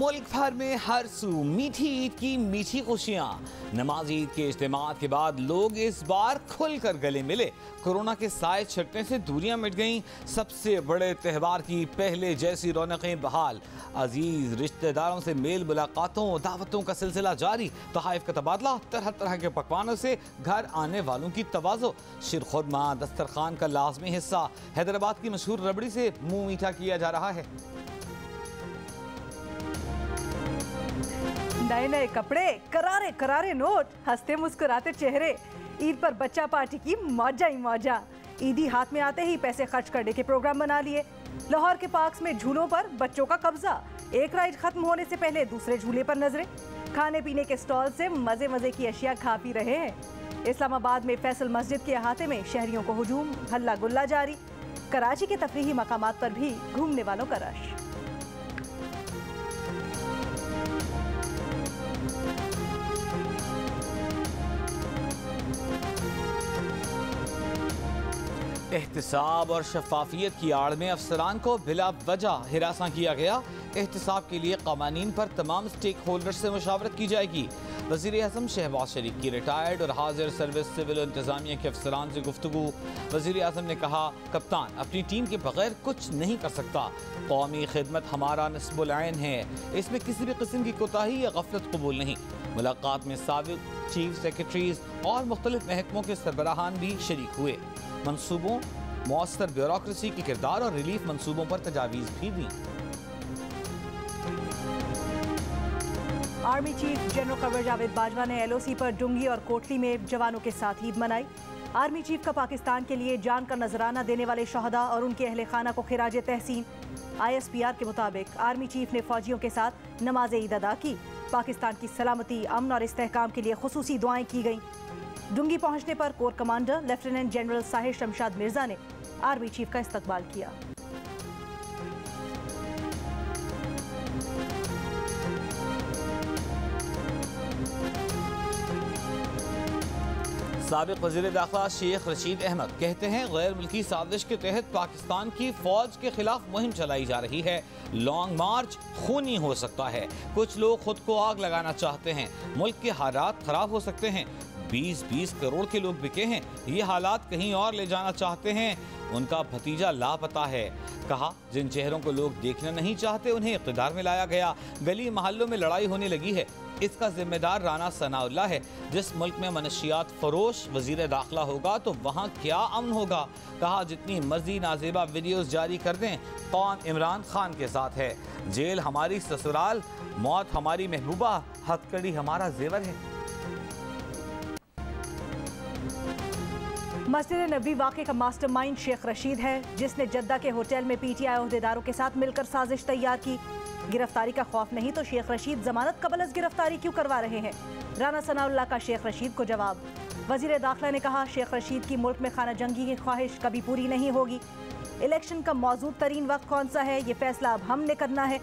मुल्क भर में हर सू मीठी ईद की मीठी खुशियाँ। नमाज ईद के इज्तिमात के बाद लोग इस बार खुलकर गले मिले। कोरोना के साए छटने से दूरियां मिट गईं। सबसे बड़े त्यौहार की पहले जैसी रौनकें बहाल। अजीज रिश्तेदारों से मेल मुलाकातों दावतों का सिलसिला जारी। तोहफ़ का तबादला, तरह तरह के पकवानों से घर आने वालों की तवाज़ो। शिरखुरमा दस्तरखान का लाजमी हिस्सा। हैदराबाद की मशहूर रबड़ी से मुंह मीठा किया जा रहा है। नए नए कपड़े, करारे करारे नोट, हंसते मुस्कुराते चेहरे। ईद पर बच्चा पार्टी की मौजा ही मौजा। ईदी हाथ में आते ही पैसे खर्च करने के प्रोग्राम बना लिए। लाहौर के पार्क्स में झूलों पर बच्चों का कब्जा। एक राइड खत्म होने से पहले दूसरे झूले पर नजरें। खाने पीने के स्टॉल से मजे मजे की अशिया खा पी रहे हैं। इस्लामाबाद में फैसल मस्जिद के अहाते में शहरियों को हुजूम, हल्ला गुल्ला जारी। कराची के तफरीही मकामात पर भी घूमने वालों का रश। एहतिसाब और शफाफियत की आड़ में अफसरान को बिला वजह हिरासा किया गया। एहतिसाब के लिए कवानीन पर तमाम स्टेक होल्डर से मुशावरत की जाएगी। वज़ीर-ए-आज़म शहबाज शरीफ की रिटायर्ड और हाजिर सर्विस सिविल इंतजामिया के अफसरान से गुफ्तगू। वज़ीर-ए-आज़म ने कहा, कप्तान अपनी टीम के बगैर कुछ नहीं कर सकता। कौमी खिदमत हमारा नस्बुल ऐन है, इसमें किसी भी किस्म की कोताही या गफलत कबूल नहीं। मुलाकात में साबिक चीफ सेक्रेटरीज और मुख्तलिफ महकमों के सरबराहान भी शरीक हुए। मंसूबों, मौसर ब्यूरोक्रेसी के किरदार और रिलीफ मंसूबों पर तजावीज़ भी दी। Army chief general Qamar Javed Bajwa ने LOC पर डुंगी और कोटली में जवानों के साथ ईद मनाई। आर्मी चीफ का पाकिस्तान के लिए जान का नजराना देने वाले शहदा और उनके अहले खाना को खिराज तहसीन। ISPR के मुताबिक आर्मी चीफ ने फौजियों के साथ नमाज ईद अदा की। पाकिस्तान की सलामती, अमन और इस्तेहकाम के लिए खुसूसी दुआएं की गईं। डुंगी पहुंचने पर core commander lieutenant general Sahir Shamshad Mirza ने आर्मी चीफ का इस्तकबाल किया। साबिक वज़ीर दाखिला शेख रशीद अहमद कहते हैं, गैर मुल्की साजिश के तहत पाकिस्तान की फौज के खिलाफ मुहिम चलाई जा रही है। लॉन्ग मार्च खूनी हो सकता है। कुछ लोग खुद को आग लगाना चाहते हैं। मुल्क के हालात खराब हो सकते हैं। 20-20 करोड़ के लोग बिके हैं। ये हालात कहीं और ले जाना चाहते हैं। उनका भतीजा लापता है। कहा, जिन चेहरों को लोग देखना नहीं चाहते उन्हें इक़्तिदार में लाया गया। गली मोहल्लों में लड़ाई होने लगी है। इसका जिम्मेदार राना सनाउल्लाह है। जिस मुल्क में मनशियात फरोश वज़ीर दाखिला होगा तो वहाँ क्या अमन होगा। कहा, जितनी मर्जी नाजेबा वीडियोस जारी कर दें, कौन इमरान खान के साथ है। जेल हमारी ससुराल, मौत हमारी महबूबा, हथकड़ी हमारा जेवर है। मस्जिद नबवी वाक़े का मास्टरमाइंड शेख रशीद है, जिसने जद्दा के होटल में PTI ओहदेदारों के साथ मिलकर साजिश तैयार की। गिरफ्तारी का खौफ नहीं तो शेख रशीद जमानत कबल गिरफ्तारी क्यों करवा रहे हैं। राना सनाउल्लाह का शेख रशीद को जवाब। वज़ीर दाखिला ने कहा, शेख रशीद की मुल्क में खाना जंगी की ख्वाहिश कभी पूरी नहीं होगी। इलेक्शन का मौजूद तरीन वक्त कौन सा है, ये फैसला अब हमने करना है।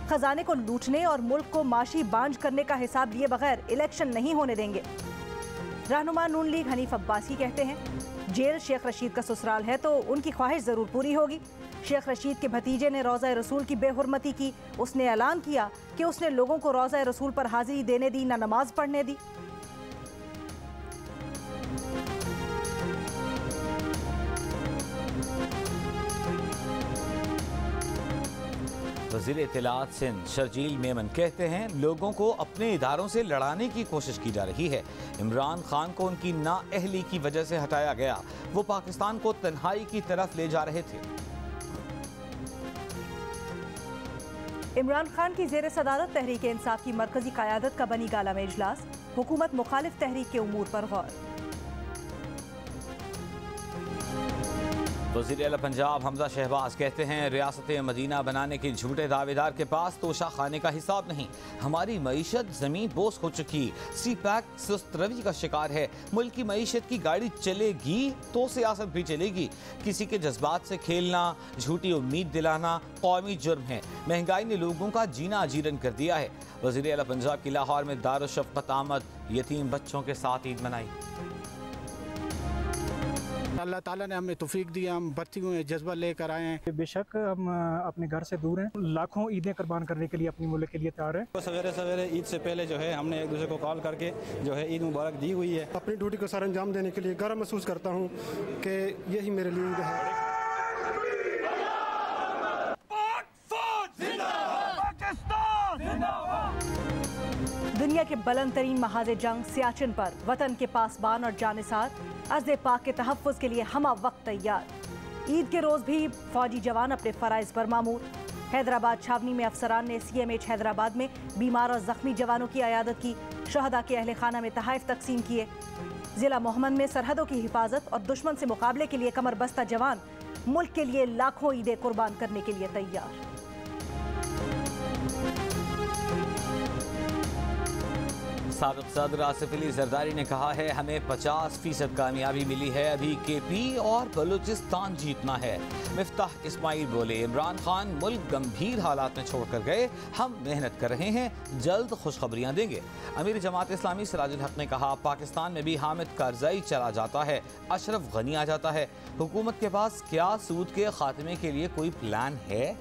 खजाने को लूटने और मुल्क को माशी बांझ करने का हिसाब लिए बगैर इलेक्शन नहीं होने देंगे। रहनुमा नून लीग हनीफ अब्बासी कहते हैं, जेल शेख रशीद का ससुराल है तो उनकी ख्वाहिश जरूर पूरी होगी। शेख रशीद के भतीजे ने रोज़ा रसूल की बेहुरमती की। उसने ऐलान किया कि उसने लोगों को रोज़ा रसूल पर हाजिरी देने दी, ना नमाज पढ़ने दी। वज़ीर इत्तलात सिंध शर्जील मेमन कहते हैं, लोगों को अपने इदारों से लड़ाने की कोशिश की जा रही है। इमरान खान को उनकी नाअहली की वजह से हटाया गया। वो पाकिस्तान को तन्हाई की तरफ ले जा रहे थे। इमरान खान की ज़ेर सदारत तहरीक इंसाफ की मरकजी क़यादत का बनी गाला में इजलास। हुकूमत मुखालिफ तहरीक के उमूर पर गौर। वज़ीर आला पंजाब हमजा शहबाज कहते हैं, रियासत मदीना बनाने के झूठे दावेदार के पास तोशा खाने का हिसाब नहीं। हमारी मईशत ज़मीन बोस हो चुकी। CPAC सुस्त रवि का शिकार है। मुल्क की मईशत की गाड़ी चलेगी तो सियासत भी चलेगी। किसी के जज्बात से खेलना, झूठी उम्मीद दिलाना कौमी जुर्म है। महंगाई ने लोगों का जीना अजीरन कर दिया है। वज़ीर आला पंजाब की लाहौर में दारुश शफ़क़त आमद, यतीम बच्चों के साथ ईद मनाई। अल्लाह ताला ने हमें तौफीक दिया, हम भर्ती हुए जज्बा लेकर आए हैं। बेशक हम अपने घर से दूर हैं, लाखों ईदें कुर्बान करने के लिए अपनी मुल्क के लिए तैयार हैं। सवेरे सवेरे ईद से पहले जो है हमने एक दूसरे को कॉल करके जो है ईद मुबारक दी हुई है। अपनी ड्यूटी को सर अंजाम देने के लिए गर्व महसूस करता हूँ कि यही मेरे लिए ईद है। दुनिया के बुलंद तरीन महाज़े जंग सियाचिन पर वतन के पासबान और जानिसार अर्ज़ पाक के तहफ़्फ़ुज़ के लिए हमा वक्त तैयार। ईद के रोज़ भी फौजी जवान अपने फ़राइज़ पर मामूर। हैदराबाद छावनी में अफसरान ने CMH हैदराबाद में बीमार और ज़ख्मी जवानों की अयादत की। शहदा के अहले खाना में तहाइफ तकसीम किए। ज़िला मोहम्मद में सरहदों की हिफाजत और दुश्मन से मुकाबले के लिए कमर बस्ता जवान मुल्क के लिए लाखों ईदें कुर्बान करने के लिए तैयार। साबिक़ सदर आसिफ अली जरदारी ने कहा है, हमें 50% कामयाबी मिली है, अभी KP और बलूचिस्तान जीतना है। मिफ्ताह इस्माइल बोले, इमरान खान मुल्क गंभीर हालात में छोड़कर गए, हम मेहनत कर रहे हैं, जल्द खुशखबरियां देंगे। अमीर जमात इस्लामी सिराजुल हक ने कहा, पाकिस्तान में भी हामिद कारज़ई चला जाता है, अशरफ गनी आ जाता है, हुकूमत के पास क्या सूद के खात्मे के लिए कोई प्लान है?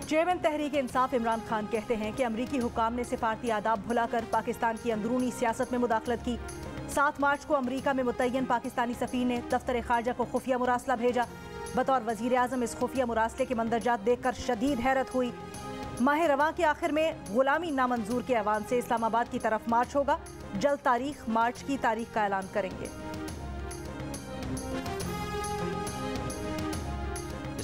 चेयरमैन तहरीक इंसाफ इमरान खान कहते हैं कि अमरीकी हुकाम ने सिफारती आदाब भुलाकर पाकिस्तान की अंदरूनी सियासत में मुदाखलत की। 7 मार्च को अमरीका में मुतय्यन पाकिस्तानी सफ़ीर ने दफ्तर खारजा को खुफिया मुरासला भेजा। बतौर वज़ीर आज़म इस खुफिया मुरासले के मंदरजात देखकर शदीद हैरत हुई। माह रवां के आखिर में गुलामी नामंजूर के ऐवान से इस्लामाबाद की तरफ मार्च होगा। जल्द तारीख मार्च की तारीख का ऐलान करेंगे।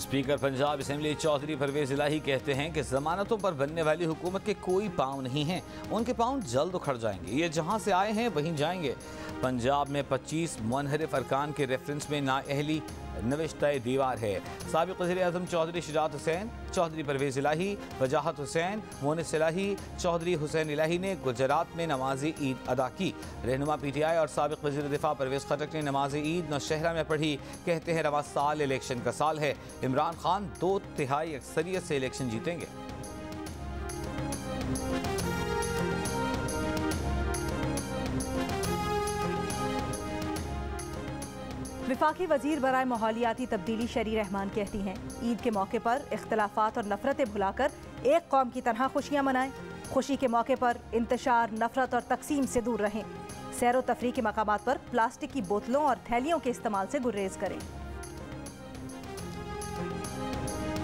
स्पीकर पंजाब असेंबली चौधरी परवेज इलाही कहते हैं कि जमानतों पर बनने वाली हुकूमत के कोई पाँव नहीं हैं, उनके पाँव जल्द उखड़ जाएंगे, ये जहां से आए हैं वहीं जाएंगे। पंजाब में 25 मुनहरिफ अरकान के रेफरेंस में नाअहली नविश्ता दीवार है। साबिक़ वज़ीर-ए-आज़म चौधरी शुजात हुसैन, चौधरी परवेज इलाही, वजाहत हुसैन, मोनिस इलाही, चौधरी हुसैन इलाही ने गुजरात में नमाज ईद अदा की। रहनुमा PTI और साबिक़ वज़ीर दिफा परवेज खटक ने नमाज ईद नौशहरा में पढ़ी। कहते हैं रवा साल इलेक्शन का साल है, इमरान खान 2/3 अक्सरियत से इलेक्शन जीतेंगे। विफाकी वजीर बराए माहौलियाती तब्दीली शरी रहमान कहती हैं, ईद के मौके पर इख्तलाफात और नफरतें भुलाकर एक कौम की तरह खुशियाँ मनाएं। खुशी के मौके पर इंतशार, नफरत और तकसीम से दूर रहें। सैर व तफरीह के मकामात पर प्लास्टिक की बोतलों और थैलियों के इस्तेमाल से गुरेज करें।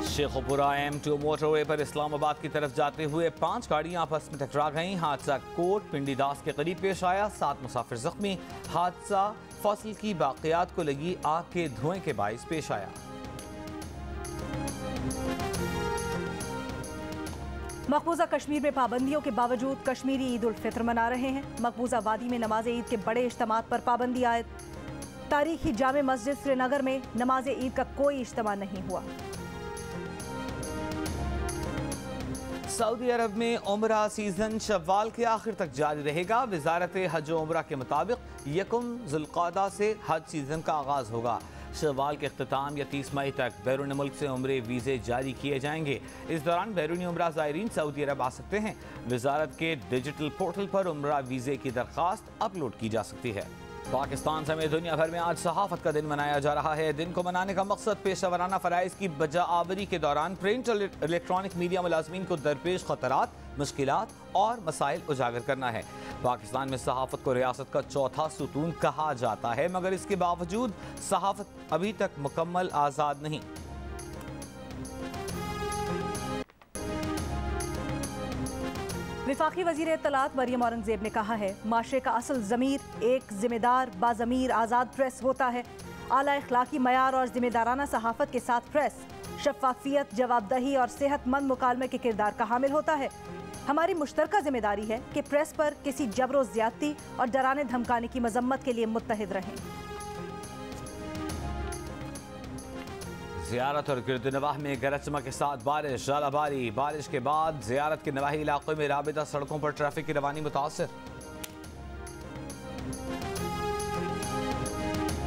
शेखुपुरा M2 मोटरवे पर इस्लामाबाद की तरफ जाते हुए 5 गाड़ियां आपस में टकरा गईं। हादसा कोट पिंडीदास के करीब पेश आया, 7 मुसाफिर जख्मी। हादसा फसल की बाक़ियात को लगी आग के धुएं के बाइस पेश आया। मकबूजा कश्मीर में पाबंदियों के बावजूद कश्मीरी ईद उल फित्र मना रहे हैं। मकबूजा वादी में नमाज ईद के बड़े इज्तिमात पर पाबंदी आयद। तारीखी जामे मस्जिद श्रीनगर में नमाज ईद का कोई इज्तिमा नहीं हुआ। सऊदी अरब में उम्रा सीजन शव्वाल के आखिर तक जारी रहेगा। वजारत हज व उम्रा के मुताबिक 1 ज़ुल्क़ादा से हज सीजन का आगाज होगा। शव्वाल के अख्तिताम या 30 मई तक बैरून मुल्क से उम्रे वीज़े जारी किए जाएंगे। इस दौरान बैरूनी उम्रा ज़ायरीन सऊदी अरब आ सकते हैं। वजारत के डिजिटल पोर्टल पर उम्रा वीज़े की दरख्वास्त अपलोड की जा सकती है। पाकिस्तान समेत दुनिया भर में आज सहाफ़त का दिन मनाया जा रहा है। दिन को मनाने का मकसद पेशेवराना फ़राइज़ की बजा आवरी के दौरान प्रिंट और इलेक्ट्रॉनिक मीडिया मुलाज़मीन को दरपेश ख़तरात, मुश्किलात और मसाइल उजागर करना है। पाकिस्तान में सहाफ़त को रियासत का चौथा सुतून कहा जाता है, मगर इसके बावजूद सहाफ़त अभी तक मुकम्मल आज़ाद नहीं। विफाकी वज़ीर इत्तलात मरियम औरंगज़ेब ने कहा है, माशरे का असल ज़मीर एक जिम्मेदार बाज़मीर आज़ाद प्रेस होता है। आला इखलाकी मयार और जिम्मेदाराना सहाफ़त के साथ प्रेस शफ़ाफ़ियत, जवाबदही और सेहतमंद मुकालमे के किरदार का हामिल होता है। हमारी मुश्तरका जिम्मेदारी है कि प्रेस पर किसी जबर व ज़्यादती और डराने धमकाने की मजम्मत के लिए मुत्तहिद रहें। ज़ियारत और गिरदनवाह में गरज चमक के साथ बारिश, ज़ालाबारी। बारिश के बाद ज़ियारत के नवाही इलाकों में राबिता सड़कों पर ट्रैफिक की रवानी मुतासर।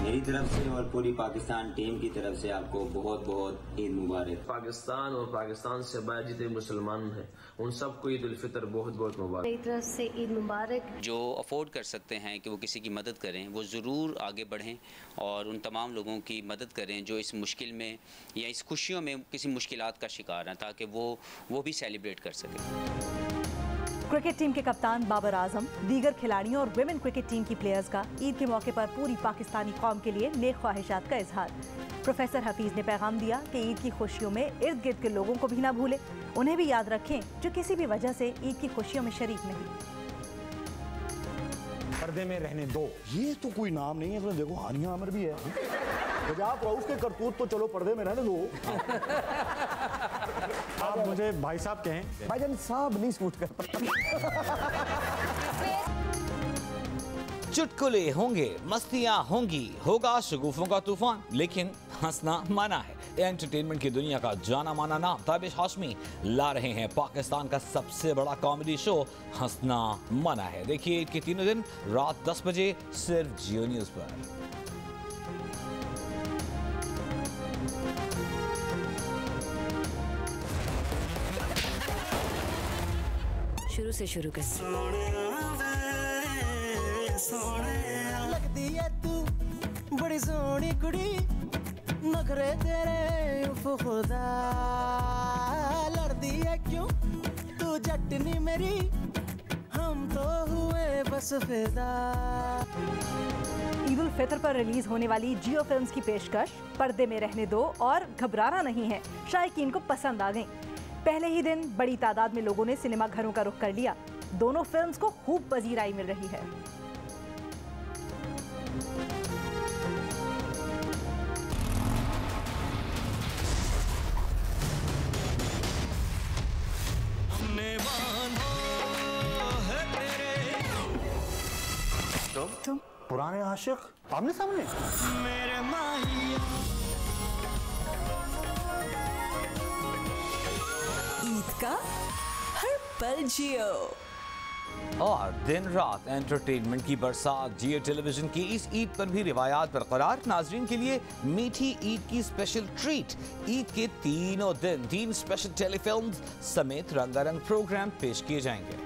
यही तरफ से और पूरी पाकिस्तान टीम की तरफ से आपको बहुत बहुत ईद मुबारक। पाकिस्तान और पाकिस्तान से बाहर जितने मुसलमान हैं उन सबको ईद उल फितर बहुत बहुत मुबारक। मेरी तरफ से ईद मुबारक। जो अफोर्ड कर सकते हैं कि वो किसी की मदद करें, वो ज़रूर आगे बढ़ें और उन तमाम लोगों की मदद करें जो इस मुश्किल में या इस खुशियों में किसी मुश्किलात का शिकार हैं, ताकि वो भी सेलिब्रेट कर सकें। क्रिकेट टीम के कप्तान बाबर आजम, दीगर खिलाड़ियों और विमेन क्रिकेट टीम की प्लेयर्स का ईद के मौके पर पूरी पाकिस्तानी कौम के लिए नेक ख्वाहिशात का इजहार। प्रोफेसर हफीज ने पैगाम दिया कि ईद की खुशियों में इर्द गिर्द के लोगों को भी ना भूलें, उन्हें भी याद रखें जो किसी भी वजह से ईद की खुशियों में शरीक नहीं। पर्दे में रहने दो, ये तो कोई नाम नहीं है। तो देखो हानिया अमर भी है। गजाब रऊफ के करतूत तो चलो पर्दे में रहने दो। आप मुझे भाई साहब कहें, भाईजान साहब नहीं सूट करता। चुटकुले होंगे, मस्तियां होंगी, होगा शगुफों का तूफान, लेकिन हंसना मना है। एंटरटेनमेंट की दुनिया का जाना माना नाम ताबिश हाशमी ला रहे हैं पाकिस्तान का सबसे बड़ा कॉमेडी शो हंसना मना है। देखिए ईद के तीनों दिन रात 10 बजे सिर्फ जियो न्यूज पर। शुरू से शुरू कर। लगदी है तू बड़ी सोहनी कुड़ी, नखरे तेरे उफ खुदा, लड़दी है क्यों तू जटनी मेरी, हम तो हुए बस फिदा। ईद उल फितर पर रिलीज होने वाली जियो फिल्म्स की पेशकश पर्दे में रहने दो और घबराना नहीं है शायकीन को पसंद आ गई। पहले ही दिन बड़ी तादाद में लोगों ने सिनेमा घरों का रुख कर लिया। दोनों फिल्म्स को खूब पजीराई मिल रही है। तुम पुराने आशिक आमने सामने। मेरे माहिया ईद का हर पल जियो और दिन रात एंटरटेनमेंट की बरसात। जियो टेलीविजन की इस ईद पर भी रिवायात बरकरार। नाजरीन के लिए मीठी ईद की स्पेशल ट्रीट। ईद के तीनों दिन 3 स्पेशल टेलीफिल्म्स समेत रंगारंग प्रोग्राम पेश किए जाएंगे।